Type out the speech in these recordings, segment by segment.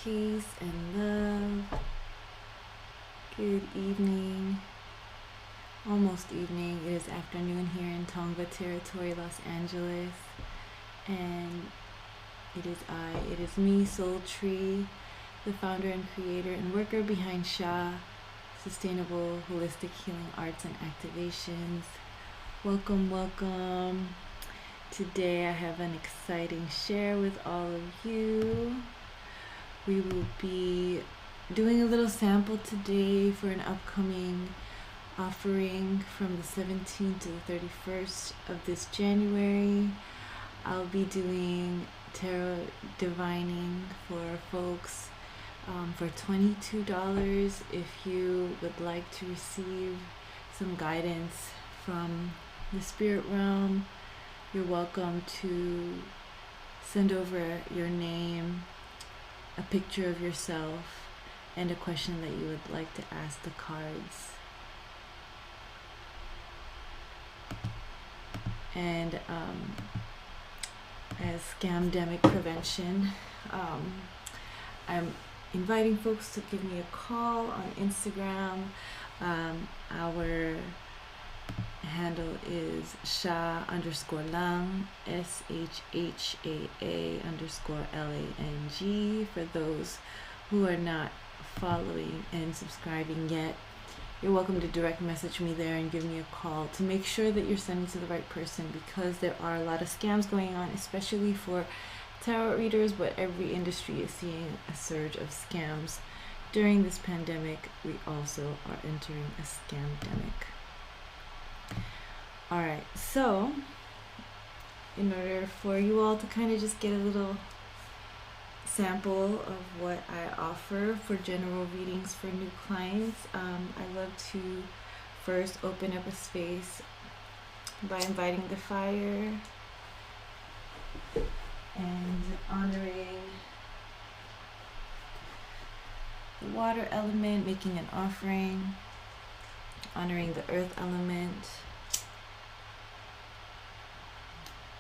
peace, and love. Good evening, almost evening. It is afternoon here in Tongva Territory, Los Angeles, and it is me, Soul Tree, the founder and creator and worker behind SHHAA, Sustainable Holistic Healing Arts and Activations. Welcome, welcome. Today I have an exciting share with all of you. We will be doing a little sample today for an upcoming offering from the 17th to the 31st of this January. I'll be doing tarot divining for folks for $22. If you would like to receive some guidance from the spirit realm, you're welcome to send over your name, a picture of yourself, and a question that you would like to ask the cards. And as scamdemic prevention, I'm inviting folks to give me a call on Instagram. Our handle is SHHAA_lang, SHHAA_LANG. For those who are not following and subscribing yet, you're welcome to direct message me there and give me a call to make sure that you're sending to the right person, because there are a lot of scams going on, especially for tarot readers, but every industry is seeing a surge of scams. During this pandemic, we also are entering a scamdemic. Alright, so in order for you all to kind of just get a little sample of what I offer for general readings for new clients, I love to first open up a space by inviting the fire and honoring the water element, making an offering, honoring the earth element.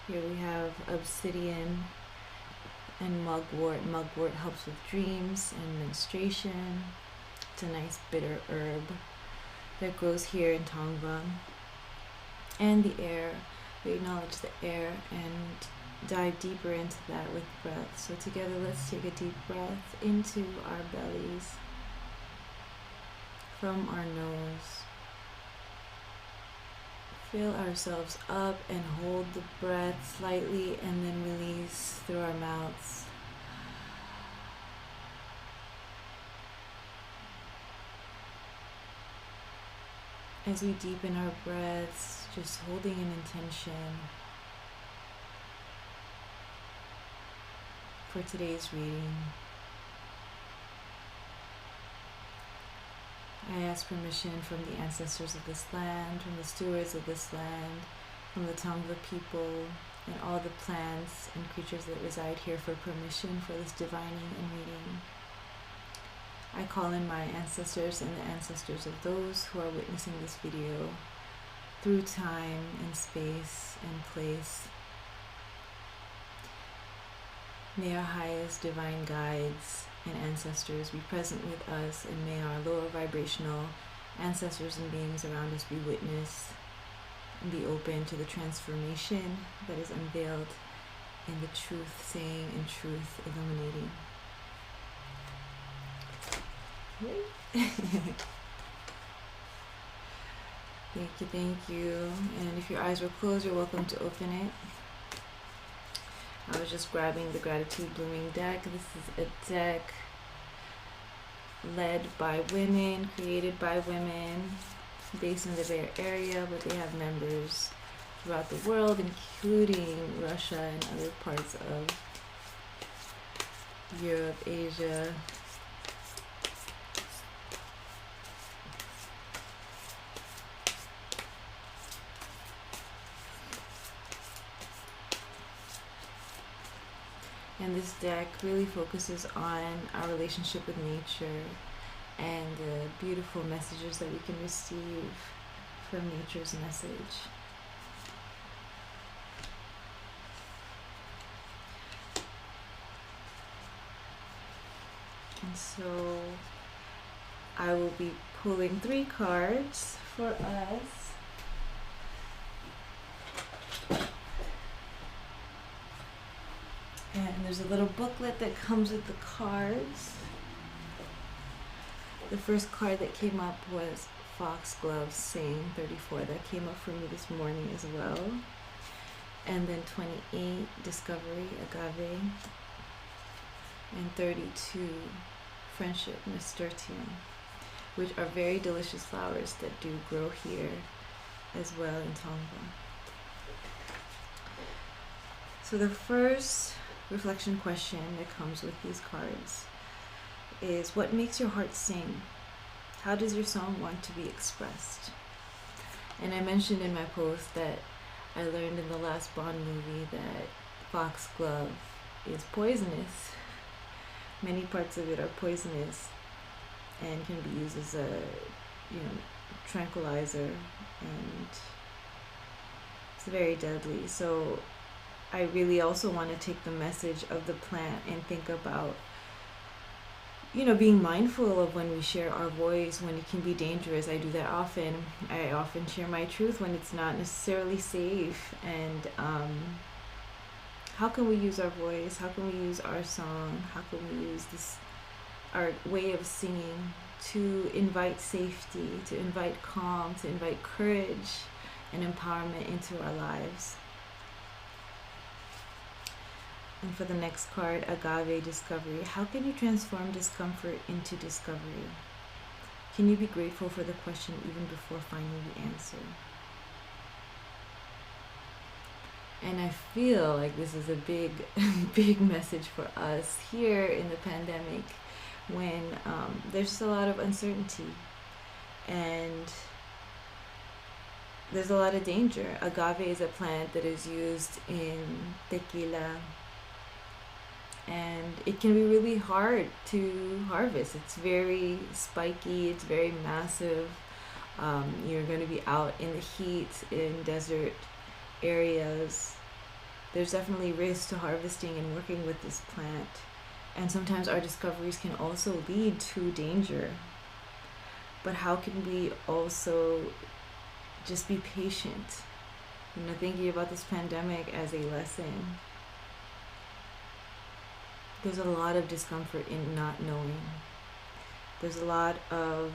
Here we have obsidian and mugwort. Mugwort helps with dreams and menstruation. It's a nice bitter herb that grows here in Tongva. And the air. We acknowledge the air and dive deeper into that with breath. So together, let's take a deep breath into our bellies from our nose. Fill ourselves up and hold the breath slightly, and then release through our mouths. As we deepen our breaths, just holding an intention for today's reading. I ask permission from the ancestors of this land, from the stewards of this land, from the Tongva people, and all the plants and creatures that reside here for permission for this divining and reading. I call in my ancestors and the ancestors of those who are witnessing this video through time and space and place. May our highest divine guides and ancestors be present with us, and may our lower vibrational ancestors and beings around us be witness and be open to the transformation that is unveiled in the truth saying and truth illuminating. Thank you. And if your eyes were closed, you're welcome to open it. I was just grabbing the Gratitude Blooming deck. This is a deck led by women, created by women, based in the Bay Area, but they have members throughout the world, including Russia and other parts of Europe, Asia. And this deck really focuses on our relationship with nature and the beautiful messages that we can receive from nature's message. And so I will be pulling 3 cards for us. And there's a little booklet that comes with the cards. The first card that came up was Foxglove Sing 34. That came up for me this morning as well. And then 28, Discovery, Agave. And 32, Friendship, Nasturtium, which are very delicious flowers that do grow here as well in Tonga. So the first reflection question that comes with these cards is, what makes your heart sing? How does your song want to be expressed? And I mentioned in my post that I learned in the last Bond movie that foxglove is poisonous. Many parts of it are poisonous and can be used as a, tranquilizer, and it's very deadly. So I really also want to take the message of the plant and think about, being mindful of when we share our voice, when it can be dangerous. I do that often. I often share my truth when it's not necessarily safe. And how can we use our voice? How can we use our song? How can we use our way of singing to invite safety, to invite calm, to invite courage and empowerment into our lives? And for the next card, Agave, Discovery. How can you transform discomfort into discovery? Can you be grateful for the question even before finding the answer? And I feel like this is a big, big message for us here in the pandemic, when there's just a lot of uncertainty and there's a lot of danger. Agave is a plant that is used in tequila, and it can be really hard to harvest. It's very spiky, it's very massive. You're going to be out in the heat in desert areas. There's definitely risk to harvesting and working with this plant, and sometimes our discoveries can also lead to danger. But how can we also just be patient, thinking about this pandemic as a lesson? There's a lot of discomfort in not knowing. There's a lot of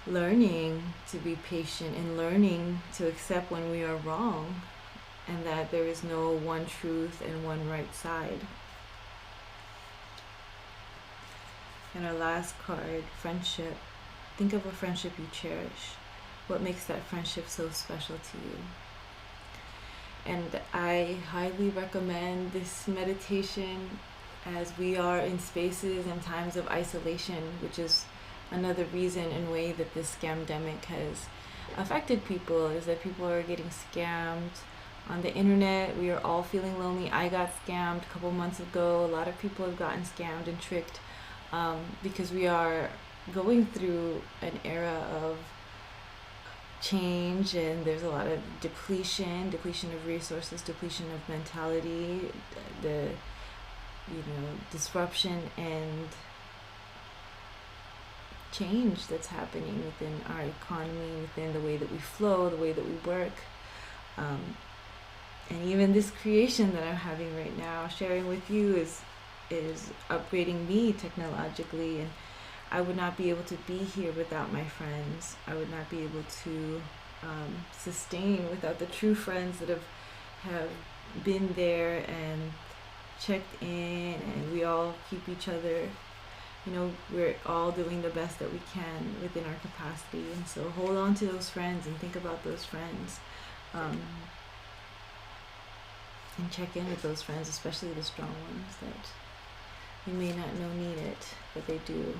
learning to be patient and learning to accept when we are wrong, and that there is no one truth and one right side. And our last card, Friendship. Think of a friendship you cherish. What makes that friendship so special to you? And I highly recommend this meditation as we are in spaces and times of isolation, which is another reason and way that this scamdemic has affected people, is that people are getting scammed on the internet. We are all feeling lonely. I got scammed a couple months ago. A lot of people have gotten scammed and tricked because we are going through an era of change, and there's a lot of depletion of resources, depletion of mentality, the disruption and change that's happening within our economy, within the way that we flow, the way that we work, and even this creation that I'm having right now, sharing with you, is upgrading me technologically, and I would not be able to be here without my friends. I would not be able to sustain without the true friends that have been there and checked in, and we all keep each other. We're all doing the best that we can within our capacity, and so hold on to those friends and think about those friends, and check in with those friends, especially the strong ones that you may not know need it, but they do.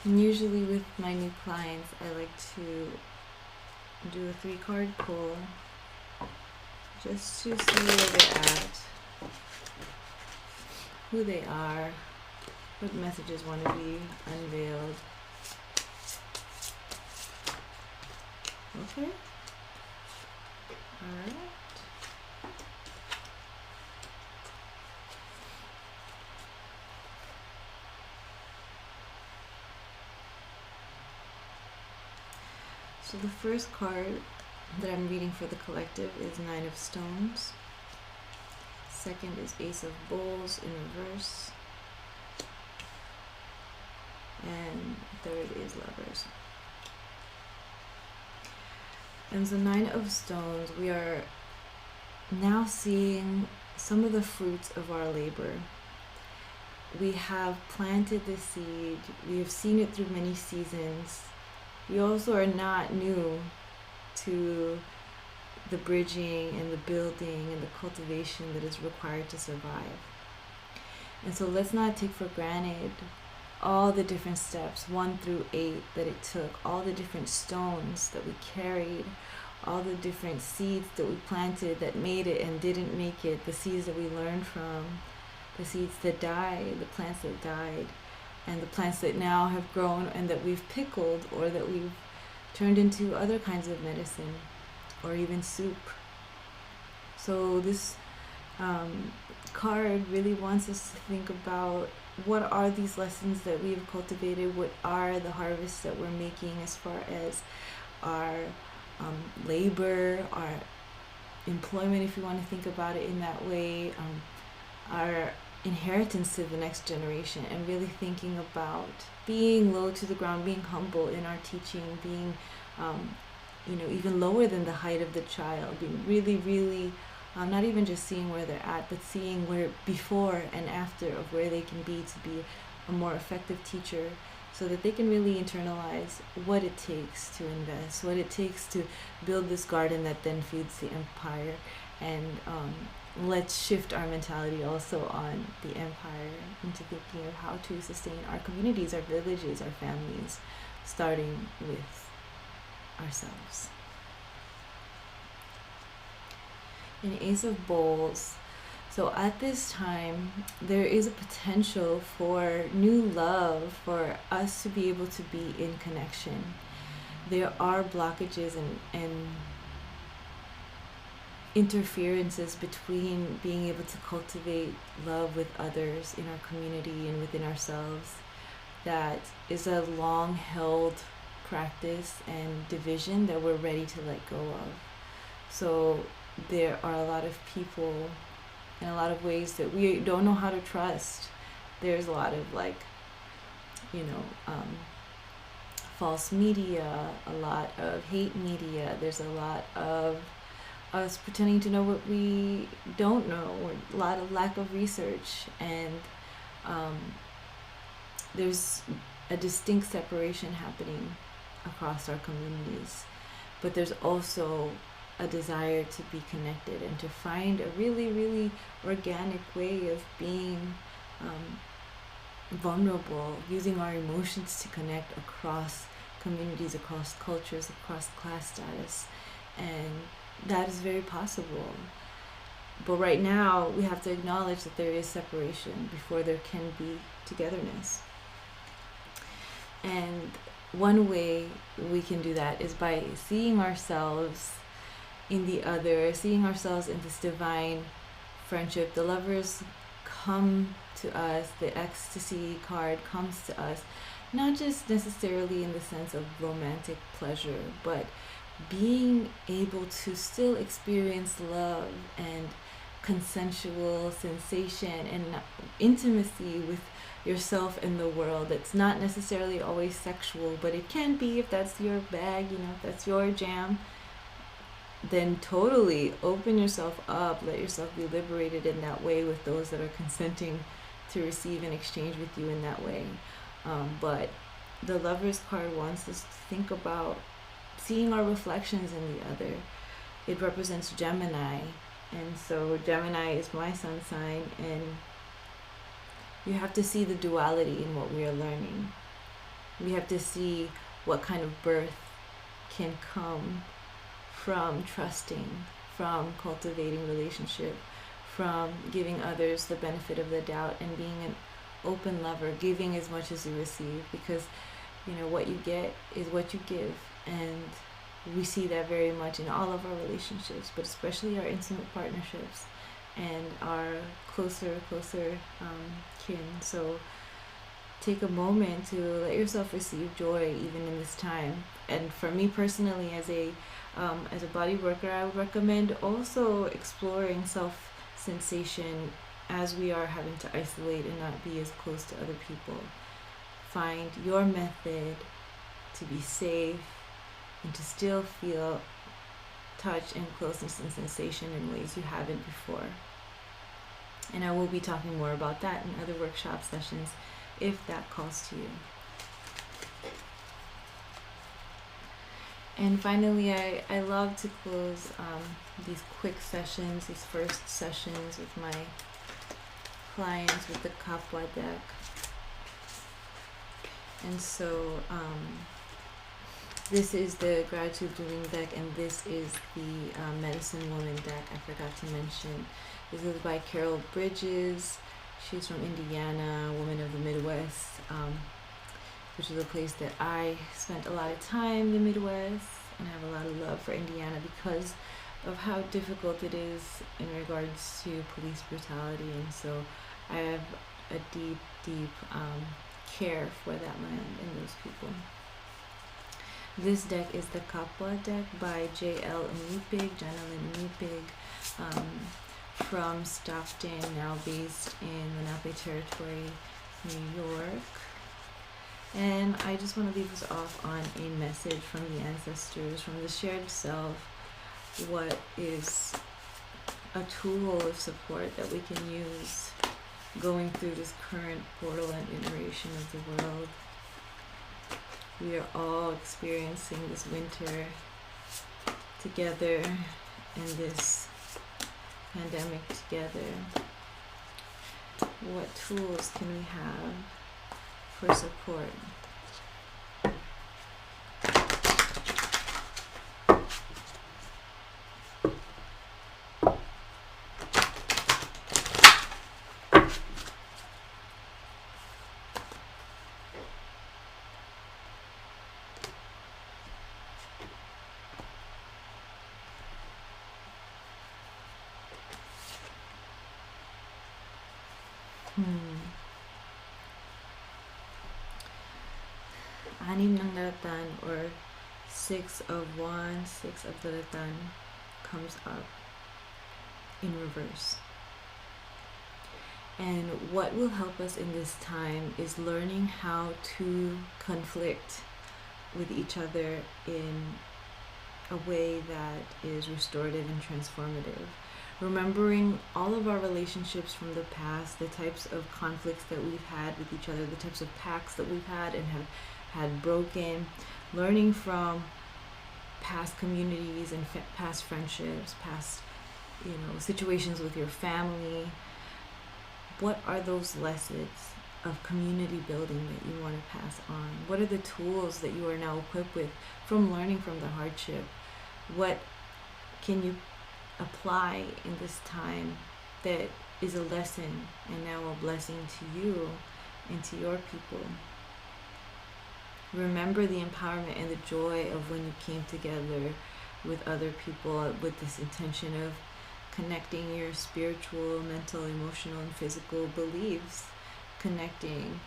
And usually with my new clients, I like to do a 3-card pull just to see where they're at, who they are, what messages want to be unveiled. Okay. card. So the first card that I'm reading for the collective is Nine of Stones. Second is Ace of Bowls in reverse. And third is Lovers. And the Nine of Stones, we are now seeing some of the fruits of our labor. We have planted the seed. We have seen it through many seasons. We also are not new to the bridging and the building and the cultivation that is required to survive. And so let's not take for granted all the different steps, 1 through 8, that it took, all the different stones that we carried, all the different seeds that we planted that made it and didn't make it, the seeds that we learned from, the seeds that died, the plants that died, and the plants that now have grown and that we've pickled or that we've turned into other kinds of medicine or even soup. So this card really wants us to think about what are these lessons that we've cultivated, what are the harvests that we're making as far as our labor, our employment, if you want to think about it in that way, our inheritance to the next generation, and really thinking about being low to the ground, being humble in our teaching, being even lower than the height of the child, being really not even just seeing where they're at, but seeing where before and after of where they can be to be a more effective teacher, so that they can really internalize what it takes to invest, what it takes to build this garden that then feeds the empire. And let's shift our mentality also on the empire into thinking of how to sustain our communities, our villages, our families, starting with ourselves. In Ace of Bowls, so at this time, there is a potential for new love, for us to be able to be in connection. There are blockages and interferences between being able to cultivate love with others in our community and within ourselves. That is a long-held practice and division that we're ready to let go of. So there are a lot of people in a lot of ways that we don't know how to trust. There's a lot of false media, a lot of hate media. There's a lot of us pretending to know what we don't know, or a lot of lack of research. And there's a distinct separation happening across our communities. But there's also a desire to be connected and to find a really organic way of being vulnerable, using our emotions to connect across communities, across cultures, across class status. And that is very possible. But right now, we have to acknowledge that there is separation before there can be togetherness. And one way we can do that is by seeing ourselves in the other, seeing ourselves in this divine friendship. The Lovers come to us, the ecstasy card comes to us, not just necessarily in the sense of romantic pleasure, but being able to still experience love and consensual sensation and intimacy with yourself and the world. It's not necessarily always sexual, but it can be if that's your bag, if that's your jam. Then totally open yourself up, let yourself be liberated in that way with those that are consenting to receive and exchange with you in that way. But the Lovers card wants us to think about seeing our reflections in the other. It represents Gemini, and so Gemini is my sun sign, and you have to see the duality in what we are learning. We have to see what kind of birth can come from trusting, from cultivating relationship, from giving others the benefit of the doubt, and being an open lover, giving as much as you receive, because what you get is what you give. And we see that very much in all of our relationships, but especially our intimate partnerships and our closer kin. So take a moment to let yourself receive joy even in this time. And for me personally, as a body worker, I would recommend also exploring self sensation as we are having to isolate and not be as close to other people. Find your method to be safe and to still feel touch and closeness and sensation in ways you haven't before. And I will be talking more about that in other workshop sessions if that calls to you. And finally, I love to close these quick sessions, these first sessions with my clients with the Kapwa deck. And so this is the Gratitude Blooming deck, and this is the Medicine Woman deck I forgot to mention. This is by Carol Bridges. She's from Indiana, woman of the Midwest, which is a place that I spent a lot of time, the Midwest, and I have a lot of love for Indiana because of how difficult it is in regards to police brutality. And so I have a deep care for that land and those people. This deck is the Kapwa deck by J.L. Umipig, Janalyn Umipig, from Stockton, now based in Lenape Territory, New York. And I just want to leave us off on a message from the ancestors, from the shared self. What is a tool of support that we can use going through this current portal and iteration of the world? We are all experiencing this winter together and this pandemic together. What tools can we have for support? Anim ng Daratan, or 6 of Wands, 6 of Daratan, comes up in reverse. And what will help us in this time is learning how to conflict with each other in a way that is restorative and transformative. Remembering all of our relationships from the past, the types of conflicts that we've had with each other, the types of pacts that we've had and have had broken, learning from past communities and past friendships, past situations with your family. What are those lessons of community building that you want to pass on? What are the tools that you are now equipped with from learning from the hardship? What can you apply in this time that is a lesson and now a blessing to you and to your people? Remember the empowerment and the joy of when you came together with other people with this intention of connecting your spiritual, mental, emotional, and physical beliefs, connecting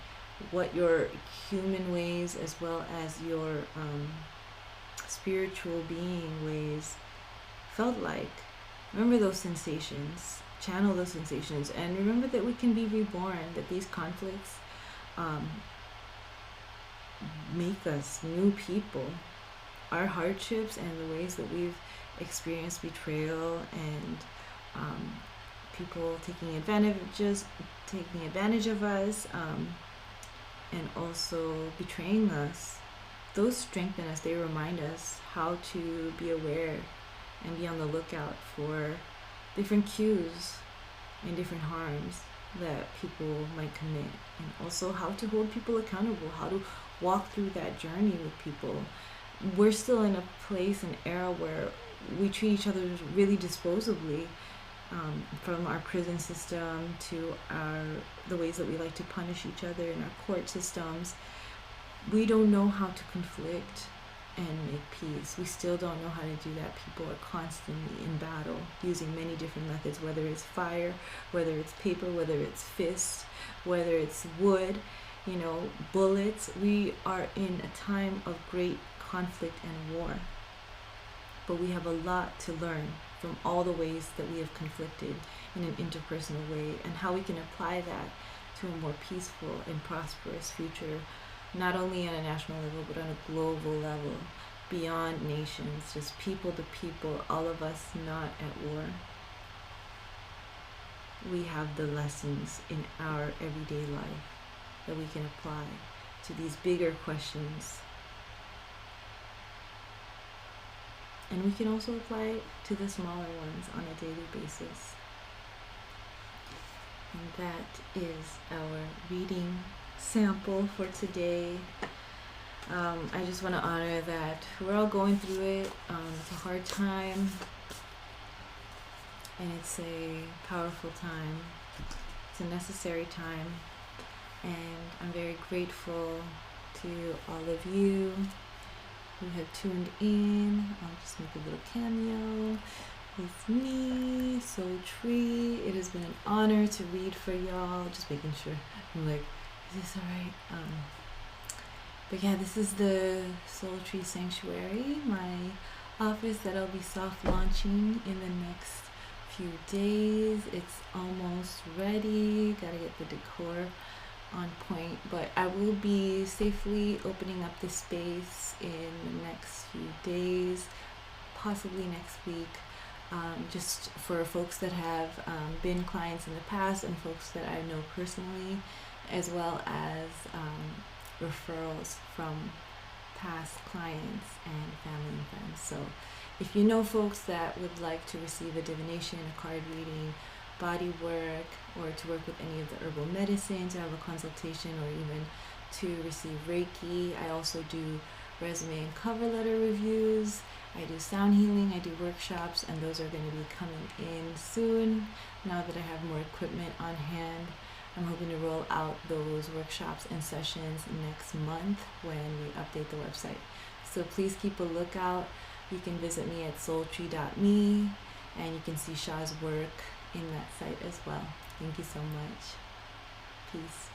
what your human ways as well as your spiritual being ways felt like. Remember those sensations, channel those sensations, and remember that we can be reborn, that these conflicts make us new people. Our hardships and the ways that we've experienced betrayal and people taking advantage of us and also betraying us, those strengthen us. They remind us how to be aware and be on the lookout for different cues and different harms that people might commit, and also how to hold people accountable, how to walk through that journey with people. We're still in a place and era where we treat each other really disposably, from our prison system to the ways that we like to punish each other in our court systems. We don't know how to conflict and make peace. We still don't know how to do that. People are constantly in battle using many different methods, whether it's fire, whether it's paper, whether it's fist, whether it's wood, bullets. We are in a time of great conflict and war. But we have a lot to learn from all the ways that we have conflicted in an interpersonal way, and how we can apply that to a more peaceful and prosperous future, not only on a national level, but on a global level, beyond nations, just people to people, all of us not at war. We have the lessons in our everyday life that we can apply to these bigger questions. And we can also apply it to the smaller ones on a daily basis. And that is our reading sample for today. I just want to honor that we're all going through it. It's a hard time, and it's a powerful time. It's a necessary time, and I'm very grateful to all of you who have tuned in. I'll just make a little cameo with me, Soul Tree. It has been an honor to read for y'all. Just making sure. I'm like, is this alright? But yeah, this is the Soul Tree Sanctuary, my office that I'll be soft launching in the next few days. It's almost ready. Gotta get the decor on point, but I will be safely opening up this space in the next few days, possibly next week, just for folks that have been clients in the past and folks that I know personally, as well as referrals from past clients and family and friends. So if you know folks that would like to receive a divination, a card reading, body work, or to work with any of the herbal medicines, or have a consultation, or even to receive Reiki. I also do resume and cover letter reviews. I do sound healing, I do workshops, and those are going to be coming in soon now that I have more equipment on hand. I'm hoping to roll out those workshops and sessions next month when we update the website. So please keep a lookout. You can visit me at soultree.me, and you can see SHHAA's work in that site as well. Thank you so much. Peace.